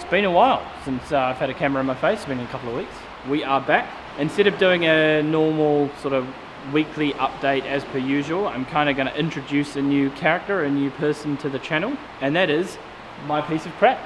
been a while since I've had a camera in my face. It's been a couple of weeks. We are back. Instead of doing a normal sort of weekly update as per usual, I'm kind of going to introduce a new character, a new person to the channel, and that is my piece of crap.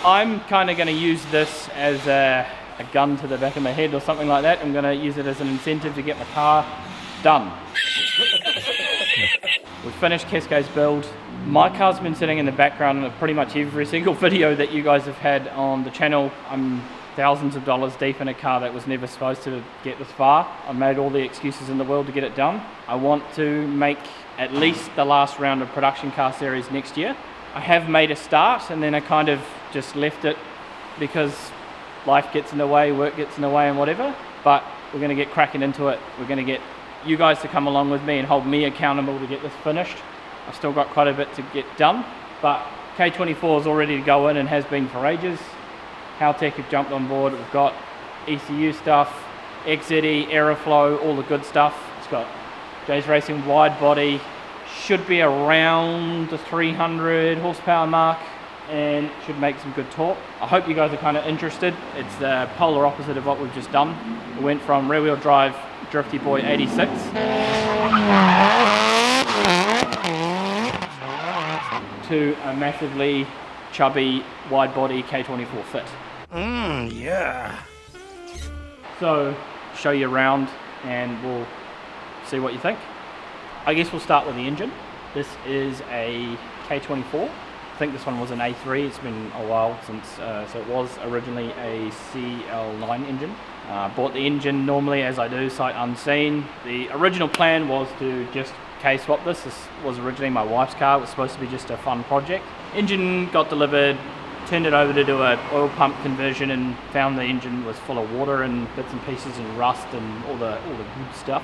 I'm kind of going to use this as a gun to the back of my head or something like that. I'm going to use it as an incentive to get my car done. We've finished Cascay's build. My car's been sitting in the background of pretty much every single video that you guys have had on the channel. I'm thousands of dollars deep in a car that was never supposed to get this far. I made all the excuses in the world to get it done. I want to make at least the last round of production car series next year. I have made a start and then I kind of just left it because life gets in the way, work gets in the way and whatever, but we're going to get cracking into it. We're going to get you guys to come along with me and hold me accountable to get this finished. I've still got quite a bit to get done, but K24 is all ready to go in and has been for ages. Haltech have jumped on board. We've got ECU stuff, XZE, Aeroflow, all the good stuff. It's got Jay's Racing Widebody. Should be around the 300 horsepower mark and should make some good torque. I hope you guys are kind of interested. It's the polar opposite of what we've just done. We went from rear wheel drive Drifty Boy 86 to a massively chubby wide body K24 Fit. Yeah. So show you around and we'll see what you think. I guess we'll start with the engine. This is a K24. I think this one was an A3. It's been a while since, so it was originally a CL9 engine. Bought the engine normally as I do, sight unseen. The original plan was to just K-swap this. This was originally my wife's car. It was supposed to be just a fun project. Engine got delivered, turned it over to do an oil pump conversion and found the engine was full of water and bits and pieces and rust and all the good stuff.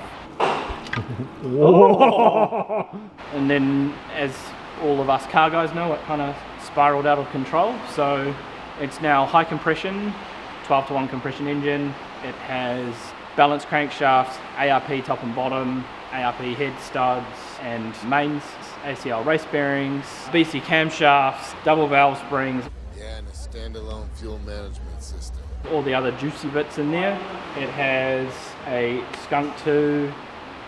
And then, as all of us car guys know, it kind of spiraled out of control. So it's now high compression, 12:1 compression engine. It has balanced crankshafts, ARP top and bottom, ARP head studs and mains, ACL race bearings, BC camshafts, double valve springs. Yeah, and a standalone fuel management system. All the other juicy bits in there. It has a Skunk 2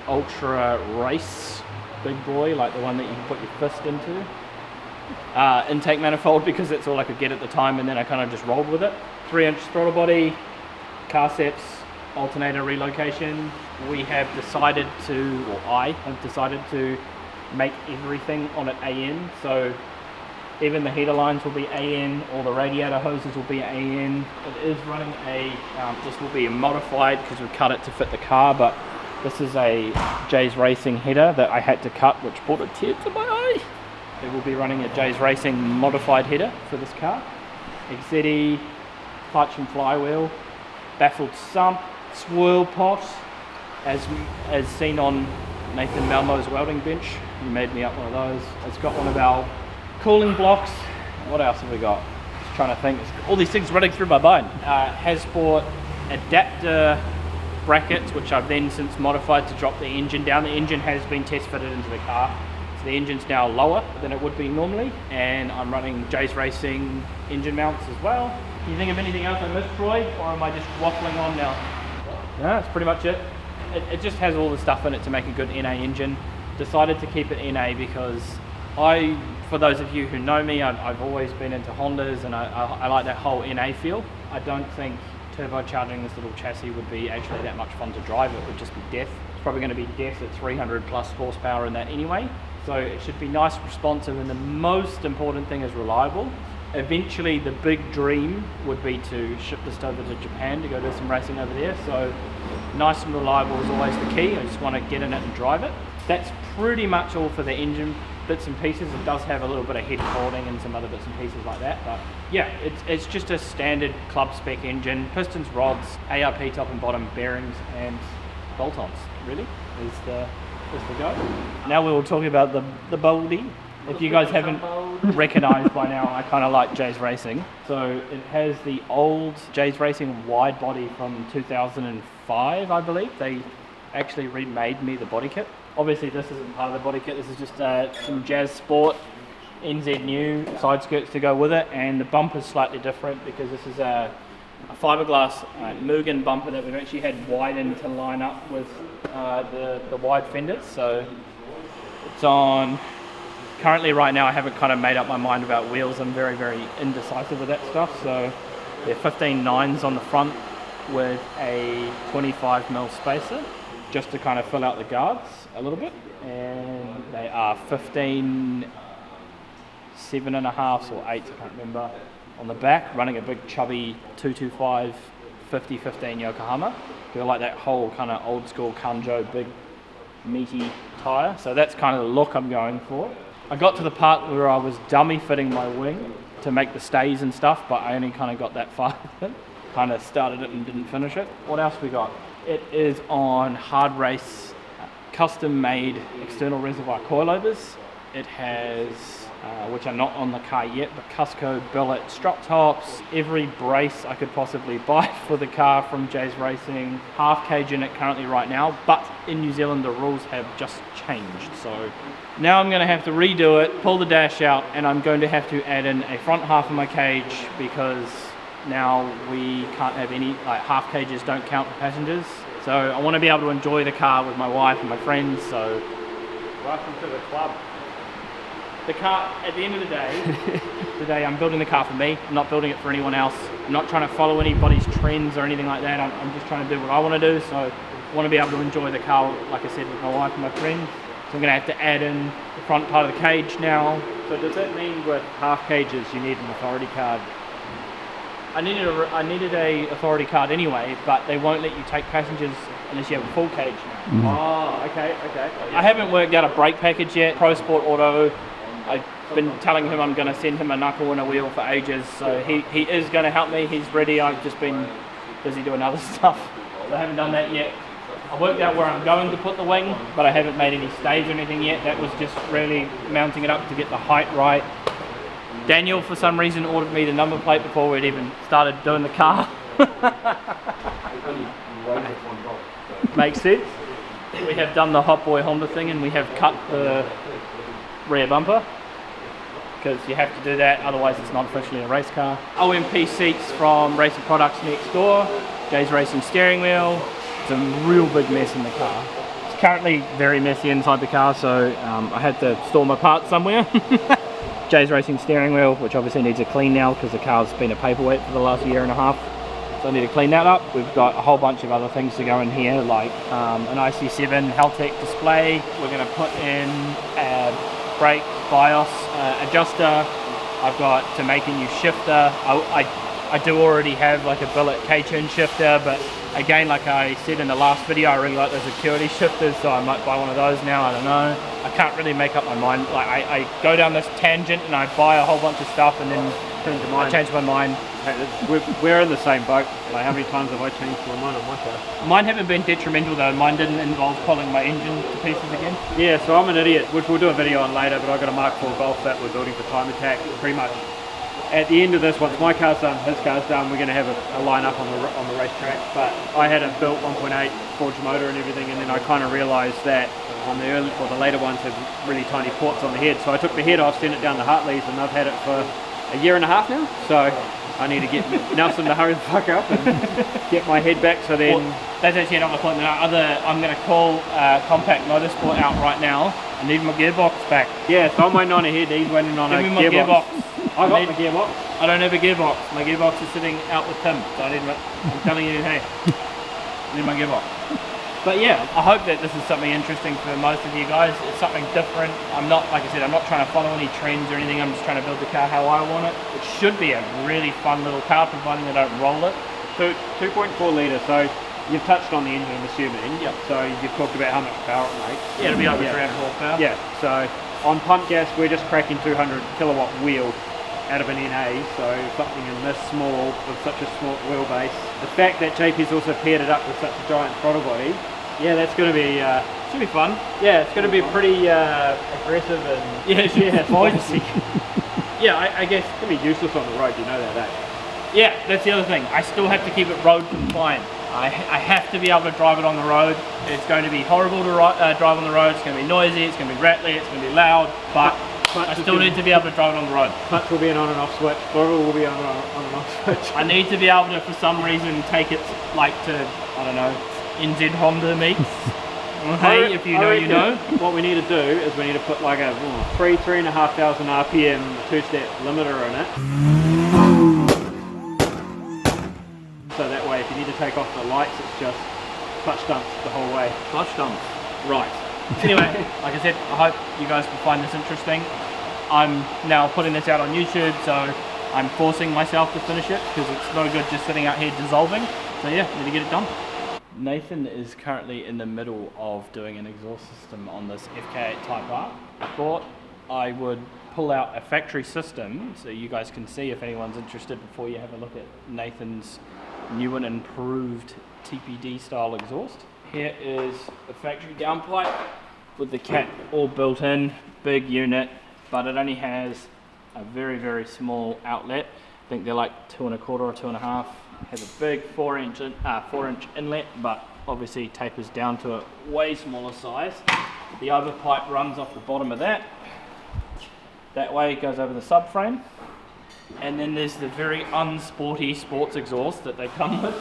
Ultra Race big boy, like the one that you can put your fist into. Intake manifold because that's all I could get at the time, and then I kind of just rolled with it. 3-inch throttle body, car seps, alternator relocation. We have decided to, or I have decided to make everything on an AN, so even the heater lines will be AN, all the radiator hoses will be AN. It is running a, this will be a modified because we cut it to fit the car, but this is a Jay's Racing header that I had to cut, which brought a tear to my eye. It will be running a Jay's Racing modified header for this car. XZE, clutch and flywheel, baffled sump, swirl pot, as seen on Nathan Malmo's welding bench. He made me up one of those. It's got one of our cooling blocks. What else have we got? Just trying to think. All these things running through my mind. Has bought adapter brackets, which I've then since modified to drop the engine down. The engine has been test fitted into the car, so the engine's now lower than it would be normally, and I'm running Jay's Racing engine mounts as well. Can you think of anything else I missed, Troy, or am I just waffling on now? No, that's pretty much it. It just has all the stuff in it to make a good NA engine. Decided to keep it NA because for those of you who know me, I've always been into Hondas and I like that whole NA feel. I don't think turbocharging this little chassis would be actually that much fun to drive. It would just be death. It's probably going to be death at 300 plus horsepower in that anyway. So it should be nice, responsive, and the most important thing is reliable. Eventually the big dream would be to ship this over to Japan to go do some racing over there. So nice and reliable is always the key. I just want to get in it and drive it. That's pretty much all for the engine bits and pieces. It does have a little bit of head cording and some other bits and pieces like that, but yeah, it's just a standard club spec engine. Pistons, rods, ARP top and bottom, bearings and bolt-ons really is the go. Now we will talk about the body. If you guys haven't recognised by now, I kind of like Jay's Racing. So it has the old Jay's Racing wide body from 2005, I believe. They actually remade me the body kit. Obviously this isn't part of the body kit, this is just some Jazz Sport NZ new side skirts to go with it, and the bumper's slightly different because this is a fiberglass Mugen bumper that we've actually had widened to line up with the wide fenders. So it's on, currently right now I haven't kind of made up my mind about wheels. I'm very, very indecisive with that stuff. So they're 15.9s on the front with a 25mm spacer just to kind of fill out the guards a little bit, and they are 15 7.5s or 8s, I can't remember, on the back, running a big chubby 225 50-15 Yokohama. They're like that whole kind of old school Kanjo big meaty tyre. So that's kind of the look I'm going for. I got to the part where I was dummy fitting my wing to make the stays and stuff, but I only kind of got that far with it. Kind of started it and didn't finish it. What else we got? It is on hard race custom made external reservoir coilovers. It has which are not on the car yet, but Cusco billet strut tops, every brace I could possibly buy for the car from Jay's Racing, half cage in it currently right now, but in New Zealand the rules have just changed, so now I'm going to have to redo it, pull the dash out, and I'm going to have to add in a front half of my cage because now we can't have any, like half cages don't count for passengers, so I want to be able to enjoy the car with my wife and my friends, so welcome to the club. The car, at the end of the day, today I'm building the car for me. I'm not building it for anyone else. I'm not trying to follow anybody's trends or anything like that. I'm just trying to do what I want to do. So I want to be able to enjoy the car, like I said, with my wife and my friends. So I'm going to have to add in the front part of the cage now. So does that mean with half cages you need an authority card? I needed a authority card anyway, but they won't let you take passengers unless you have a full cage now. Oh, okay. I haven't worked out a brake package yet. Pro Sport Auto, I've been telling him I'm going to send him a knuckle and a wheel for ages, so he is going to help me. He's ready. I've just been busy doing other stuff, so I haven't done that yet. I worked out where I'm going to put the wing, but I haven't made any stays or anything yet. That was just really mounting it up to get the height right. Daniel, for some reason, ordered me the number plate before we'd even started doing the car. Makes sense. We have done the Hot Boy Honda thing and we have cut the rear bumper because you have to do that, otherwise it's not officially a race car. OMP seats from Racing Products next door, Jay's Racing steering wheel. It's a real big mess in the car. It's currently very messy inside the car, so I had to store my parts somewhere. Jay's Racing steering wheel, which obviously needs a clean now because the car's been a paperweight for the last year and a half. So I need to clean that up. We've got a whole bunch of other things to go in here, like an IC7 Haltech display. We're going to put in a brake BIOS adjuster. I've got to make a new shifter. I do already have like a billet K-turn shifter, but again, like I said in the last video, I really like those Acuity shifters, so I might buy one of those now. I don't know. I can't really make up my mind. Like I go down this tangent and I buy a whole bunch of stuff and then I change my mind. We're in the same boat. Like, how many times have I changed my mind on my car? Mine haven't been detrimental though. Mine didn't involve pulling my engine to pieces again. Yeah, so I'm an idiot, which we'll do a video on later, but I've got a Mark IV Golf that we're building for Time Attack. Pretty much at the end of this, once my car's done, his car's done, we're going to have a line-up on the racetrack. But I had a built 1.8 forged motor and everything, and then I kind of realised that on the early, or the later ones have really tiny ports on the head. So I took the head off, sent it down to Hartley's, and I've had it for a year and a half now. So I need to get Nelson to hurry the fuck up and get my head back. So then that's actually another point. I'm going to call Compact Motorsport out right now. I need my gearbox back. Yeah, so I'm waiting on a head. He's waiting on a gearbox. I got my gearbox. I don't have a gearbox. My gearbox is sitting out with Tim. So I'm telling you, hey, I need my gearbox. But yeah, I hope that this is something interesting for most of you guys. It's something different. I'm not, like I said, I'm not trying to follow any trends or anything. I'm just trying to build the car how I want it. It should be a really fun little car, providing I don't roll it. 2.4 litre, so you've touched on the engine, I'm assuming. Yep. So you've talked about how much power it makes. Yeah, it'll be over 300 horsepower. Yeah, so on pump gas, we're just cracking 200 kilowatt wheel out of an NA, so something in this small, with such a small wheelbase. The fact that JP's also paired it up with such a giant throttle body, yeah, that's going to be Should be fun. Yeah, it's going to be pretty aggressive and spicy. Yeah, I guess. It's going to be useless on the road, you know that, eh? Yeah, that's the other thing. I still have to keep it road compliant. I have to be able to drive it on the road. It's going to be horrible to drive on the road. It's going to be noisy, it's going to be rattly, it's going to be loud, but I still need to be able to drive it on the road. Clutch will be an on and off switch, throttle will be on and off switch. I need to be able to, for some reason, take it like to, I don't know, NZ Honda meets. Hey, if you know, you know. What we need to do is we need to put like a 3,500 RPM two-step limiter in it. So that way, if you need to take off the lights, it's just clutch dumps the whole way. Clutch dumps. Right. Anyway, like I said, I hope you guys will find this interesting. I'm now putting this out on YouTube, so I'm forcing myself to finish it because it's no good just sitting out here dissolving. So yeah, need to get it done. Nathan is currently in the middle of doing an exhaust system on this FK8 Type R. I thought I would pull out a factory system so you guys can see if anyone's interested before you have a look at Nathan's new and improved TPD style exhaust. Here is a factory downpipe with the cat all built in, big unit, but it only has a very, very small outlet. I think they're like 2.25 or 2.5. Has a big 4-inch inlet, but obviously tapers down to a way smaller size. The overpipe runs off the bottom of that. That way it goes over the subframe. And then there's the very unsporty sports exhaust that they come with.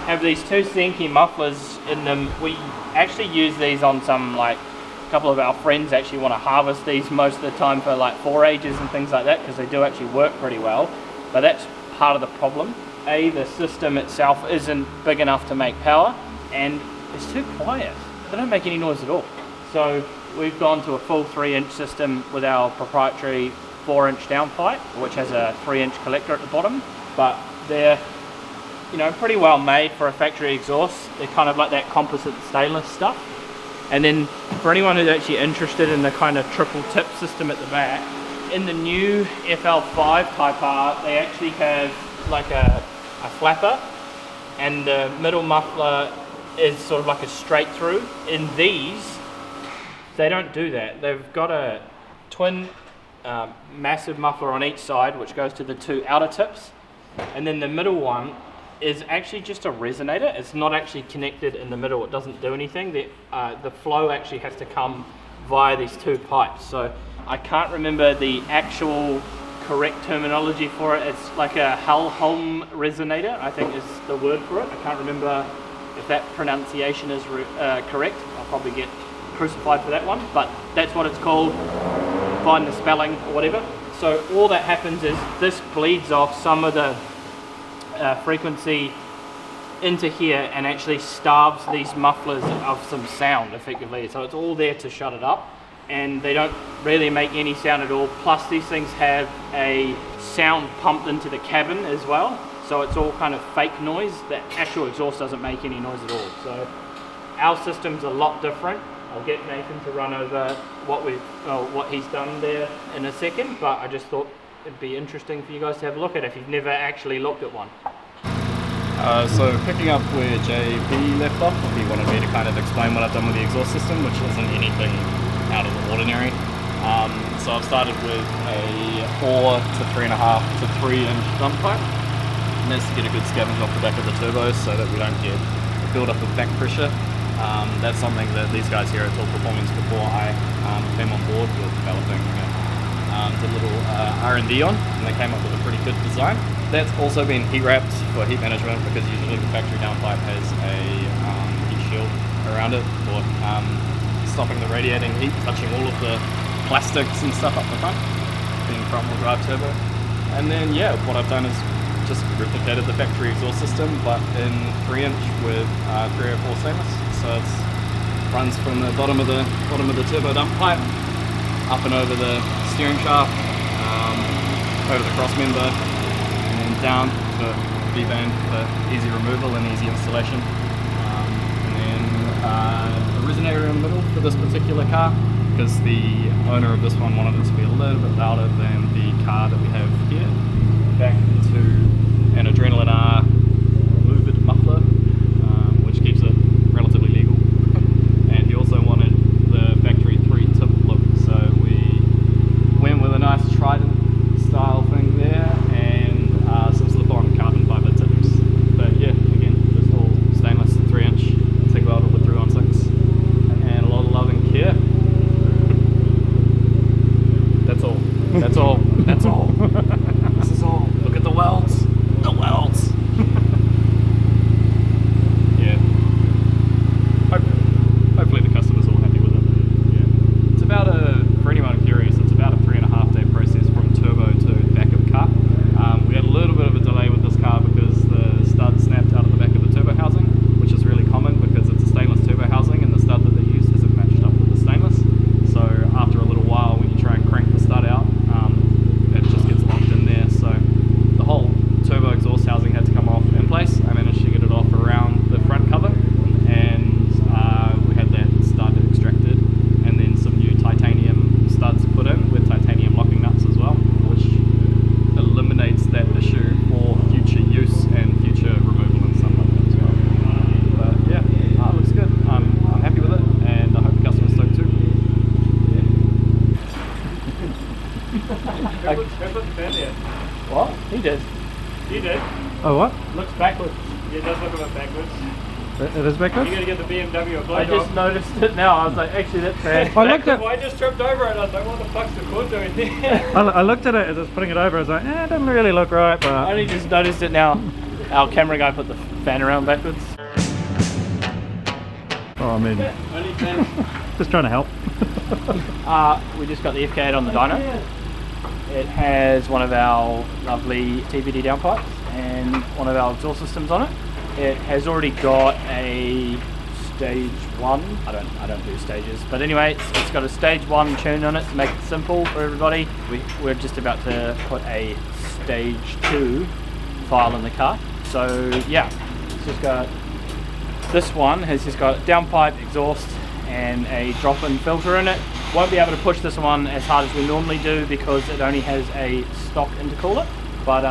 Have these two Senki mufflers in them. We actually use these on some, like, a couple of our friends actually want to harvest these most of the time for like 4Hs and things like that because they do actually work pretty well. But that's part of the problem. The system itself isn't big enough to make power, and it's too quiet. They don't make any noise at all. So we've gone to a full 3-inch system with our proprietary 4-inch downpipe, which has a 3-inch collector at the bottom. But they're, you know, pretty well made for a factory exhaust. They're kind of like that composite stainless stuff. And then for anyone who's actually interested in the kind of triple tip system at the back, in the new FL5 Type R, they actually have like a flapper, and the middle muffler is sort of like a straight through. In these, they don't do that. They've got a twin massive muffler on each side, which goes to the two outer tips, and then the middle one is actually just a resonator. It's not actually connected in the middle. It doesn't do anything. The flow actually has to come via these two pipes. So I can't remember the actual correct terminology for it. It's like a Helholm resonator, I think is the word for it. I can't remember if that pronunciation is correct. I'll probably get crucified for that one, but that's what it's called. Find the spelling or whatever. So all that happens is this bleeds off some of the frequency into here and actually starves these mufflers of some sound effectively. So it's all there to shut it up, and they don't really make any sound at all. Plus these things have a sound pumped into the cabin as well, so it's all kind of fake noise. The actual exhaust doesn't make any noise at all. So our system's a lot different. I'll get Nathan to run over what he's done there in a second, but I just thought it'd be interesting for you guys to have a look at if you've never actually looked at one. So picking up where JP left off, he wanted me to kind of explain what I've done with the exhaust system, which isn't anything out of the ordinary. So I've started with a 4 to 3.5 to 3-inch dump pipe, and that's to get a good scavenge off the back of the turbos so that we don't get a build up of back pressure. That's something that these guys here at Torque Performance, before I came on board, were developing did a little R&D on, and they came up with a pretty good design. That's also been heat wrapped for heat management, because usually the factory downpipe has a heat shield around it for stopping the radiating heat touching all of the plastics and stuff up the front, being front wheel drive turbo. And then yeah, what I've done is just replicated the factory exhaust system, but in 3-inch with 304 stainless. So it runs from the bottom of the turbo dump pipe up and over the steering shaft, over the cross member, and then down to V-band for easy removal and easy installation. And then a resonator in the middle for this particular car, because the owner of this one wanted it to be a little bit louder than the car that we have here. Back into an Adrenaline R louvered muffler, which keeps it relatively legal. And he also You did. Oh, what? Looks backwards. Yeah, it does look a bit backwards. It is backwards? You gotta give the BMW a blow I just job. noticed it now. I was like, actually, that's bad. I looked at I just tripped over it. I was like, what the fuck's the cord doing there? I looked at it as I was putting it over. I was like, it doesn't really look right, I but only just noticed it now. Our camera guy put the fan around backwards. oh, I mean, Only thing. just trying to help. We just got the FK8 on the dyno. It has one of our lovely TVD downpipes and one of our exhaust systems on it. It has already got a stage 1. I don't do stages, but anyway, it's got a stage 1 tune on it to make it simple for everybody. We're just about to put a stage 2 file in the car. So yeah, it's just got, this one has just got downpipe, exhaust and a drop-in filter in it. Won't be able to push this one as hard as we normally do because it only has a stock intercooler, but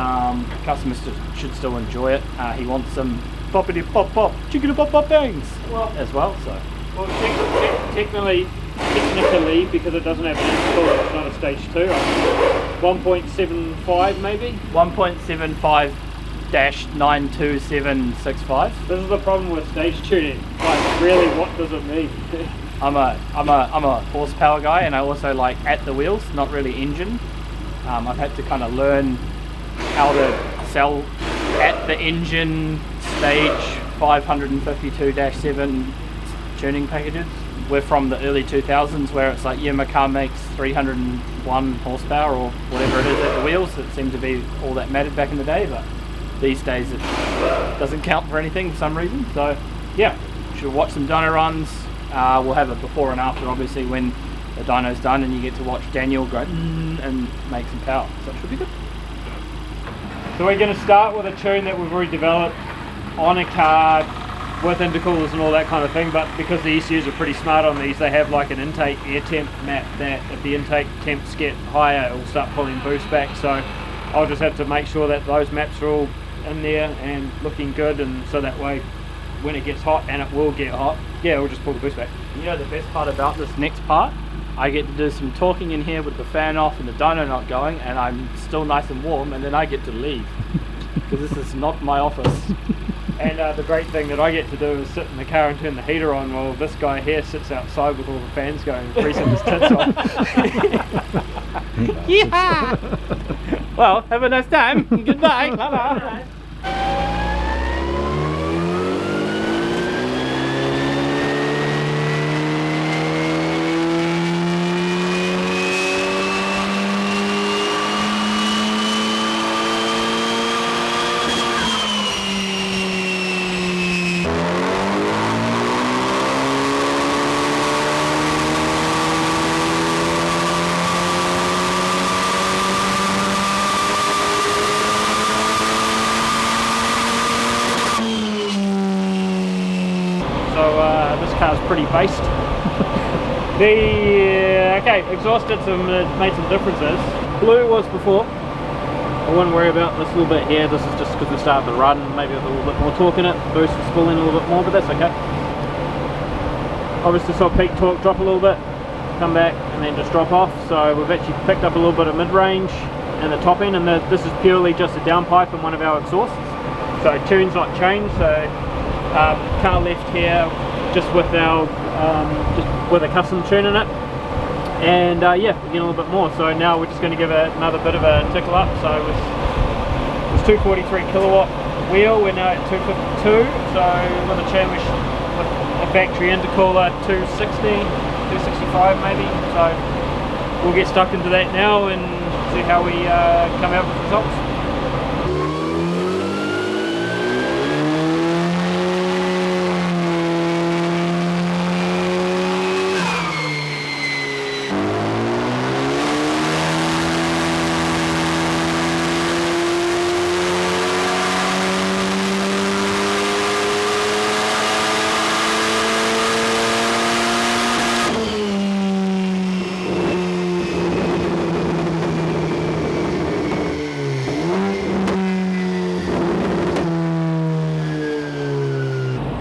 customers should still enjoy it. He wants some poppity pop pop, chickity pop pop bangs as well. So Well, technically, because it doesn't have an intercooler, it's not a stage 2. 1.75 maybe. 1.75-92765. This is the problem with stage tuning. Like, really, what does it mean? I'm a horsepower guy, and I also like at the wheels, not really engine. I've had to kind of learn how to sell at the engine stage 552-7 tuning packages. We're from the early 2000s where it's like, yeah, my car makes 301 horsepower or whatever it is at the wheels. It seemed to be all that mattered back in the day, but these days it doesn't count for anything for some reason. So yeah, should watch some dyno runs. We'll have a before and after, obviously, when the dyno's done and you get to watch Daniel go and make some power. So it should be good. So we're going to start with a tune that we've already developed on a car with intercoolers and all that kind of thing, but because the ECUs are pretty smart on these, they have like an intake air temp map that if the intake temps get higher, it will start pulling boost back. So I'll just have to make sure that those maps are all in there and looking good, and so that way when it gets hot, and it will get hot, yeah, we'll just pull the boost back. You know the best part about this next part? I get to do some talking in here with the fan off and the dyno not going, and I'm still nice and warm, and then I get to leave because this is not my office. And the great thing that I get to do is sit in the car and turn the heater on while this guy here sits outside with all the fans going and freezing his tits off. Yeah! Well, have a nice time. Goodbye. Bye-bye. This car's pretty based. Okay, exhaust made some differences. Blue was before. I wouldn't worry about this little bit here. This is just because we started the run, maybe with a little bit more torque in it. Boost was spooling a little bit more, but that's okay. Obviously saw peak torque drop a little bit, come back and then just drop off. So we've actually picked up a little bit of mid-range and the top end, and this is purely just a downpipe in one of our exhausts. So tune's not changed, so car left here just with our just with a custom tune in it, and yeah, we're getting a little bit more. So now we're just going to give it another bit of a tickle up. So it was 243 kilowatt wheel, we're now at 252. So with a tune with a factory intercooler 260, 265 maybe. So we'll get stuck into that now and see how we come out with results.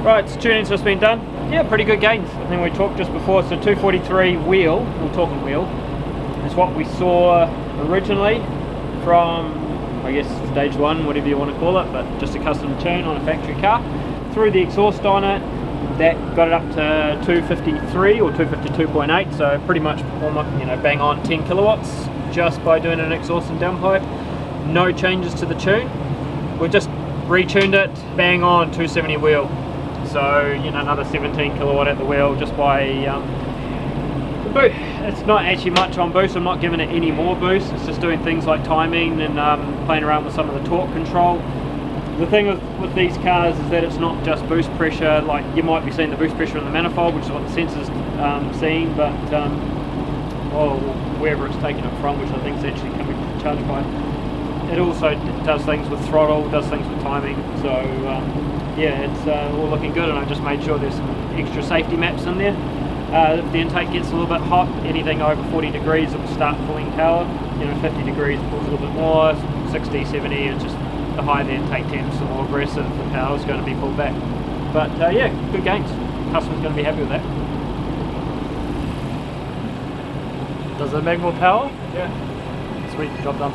Right, so tuning's just been done. Yeah, pretty good gains. I think we talked just before, so 243 wheel, we're talking wheel, is what we saw originally from I guess stage 1, whatever you want to call it, but just a custom tune on a factory car. Threw the exhaust on it, that got it up to 253 or 252.8, so pretty much almost, you know, bang on 10 kilowatts just by doing an exhaust and downpipe. No changes to the tune. We've just retuned it, bang on 270 wheel. So, you know, another 17 kilowatt at the wheel just by the boost. It's not actually much on boost. I'm not giving it any more boost. It's just doing things like timing and playing around with some of the torque control. The thing with these cars is that it's not just boost pressure. Like, you might be seeing the boost pressure in the manifold, which is what the sensor's seeing, but or wherever it's taking it from, which I think is actually coming from the charge pipe. It also does things with throttle, does things with timing. So yeah, it's all looking good, and I just made sure there's some extra safety maps in there. If the intake gets a little bit hot, anything over 40 degrees it will start pulling power. You know, 50 degrees pulls a little bit more, 60, 70, and just the higher the intake temps, the more aggressive the power is going to be pulled back. But yeah, good gains. Customer's going to be happy with that. Does it make more power? Yeah. Sweet, job done.